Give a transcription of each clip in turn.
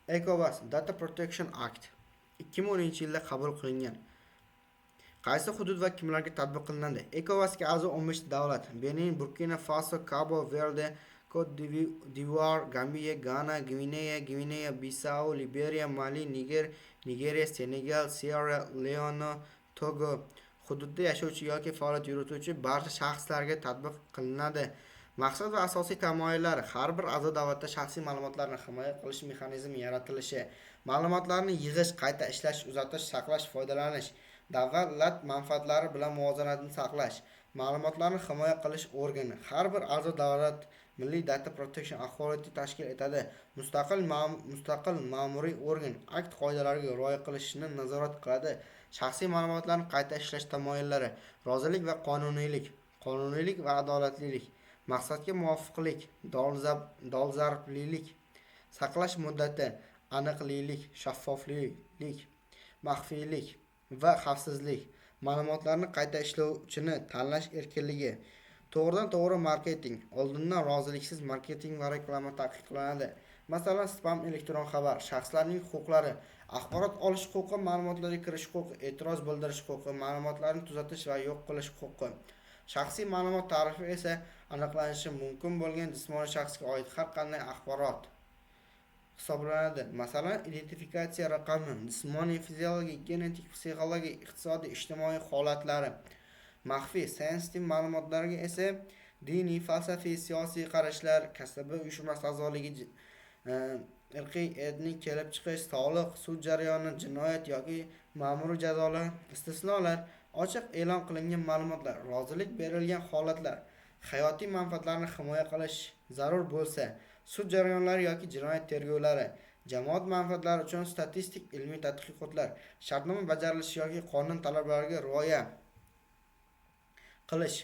ECOWAS Data Protection Act 2010-yilda qabul qilingan. Qaysi hudud va kimlarga tatbiq qilinadi? ECOWASga a'zo 15 davlat: Benin, Burkina Faso, Cabo Verde, Cote d'Ivoire, Gambiya, Gana, Gvineya Bissau, Liberiya, Mali, Nigeriya, Senegal, Sierra Leone, Togo. Hududda yashovchi yoki faoliyat yurituvchi barcha shaxslarga tatbiq qilinadi. Maqsad va asosiy tamoyillari: har bir a'zo davlatda shaxsiy ma'lumotlarni himoya qilish mexanizmi yaratilishi, ma'lumotlarni yig'ish, qayta ishlash, uzatish, saqlash, foydalanish, davlat manfaatlari bilan muvozanatni saqlash, ma'lumotlarni himoya qilish organi. Har bir a'zo davlat Milliy Data Protection Authority tashkil etadi. Mustaqil ma'muriy organ akt qoidalariga rioya qilishni nazorat qiladi. Shaxsiy ma'lumotlarni qayta ishlash tamoyillari: rozilik va qonuniylik va adolatlilik, maqsadga muvofiqlik, dolzarblilik, saqlash muddati, aniqlik, shaffoflik, maxfiylik va xavfsizlik, ma'lumotlarni qayta ishlovchini tanlash erkinligi, to'g'ridan to'g'ri marketing, oldindan roziliksiz marketing va reklama taqiqlanadi. Masalan, spam elektron xabar, shaxslarning huquqlari, axborot olish huquqi, ma'lumotlarga kirish huquqi, e'tiroz bildirish huquqi, ma'lumotlarni tuzatish va yo'q qilish huquqi. Shaxsiy ma'lumot ta'rifi esa aniqlanishi mumkin bo'lgan jismoniy shaxsga oid har qanday axborot hisoblanadi. Masalan, identifikatsiya raqami, jismoniy, fiziologik, genetik, psixologik, iqtisodiy, ijtimoiy holatlari. Maxfiy, sensitiv ma'lumotlarga esa diniy, falsafiy, siyosiy qarashlar, kasaba uyushmasi a'zoligi, irqiy, etnik kelib chiqish, soliq, sud jarayoni, jinoyat yoki ma'muriy jazolar, istisnolar, ochiq e'lon qilingan ma'lumotlar, rozilik berilgan holatlar, hayotiy manfaatlarni himoya qilish zarur bo'lsa, sud jarayonlari yoki jinoyat tergovlari, jamoat manfaatlari uchun statistik ilmiy tadqiqotlar, shartnoma bajarilishi yoki qonun talablariga rioya qilish.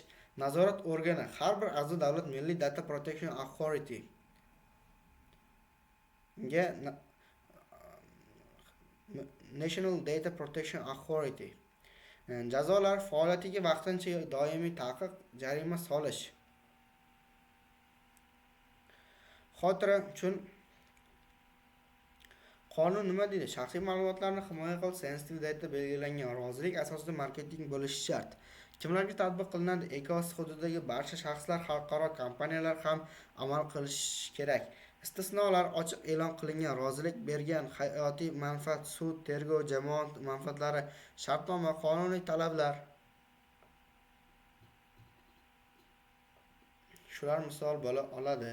Nazorat organi: har bir a'zo davlat Milliy Data Protection Authority ga National Data Protection Authority. Jazolar: faoliyatiga vaqtincha doimiy taqiq, jarima solish. Xotira uchun qonun nima deydi? Shaxsiy ma'lumotlarni himoya qilish, sensitive data belgilangan rozilik asosida marketing bo'lishi shart. Kimlarga tatbiq qilinadi? ECOWAS hududidagi barcha shaxslar, xalqaro kompaniyalar ham amal qilishi kerak. Istisnolar: ochiq e'lon qilingan, rozilik bergan, hayotiy manfaat, sud, tergov, jamoat manfaatlari, shartnoma, qonuniy talablar. Shular misol bo'la oladi.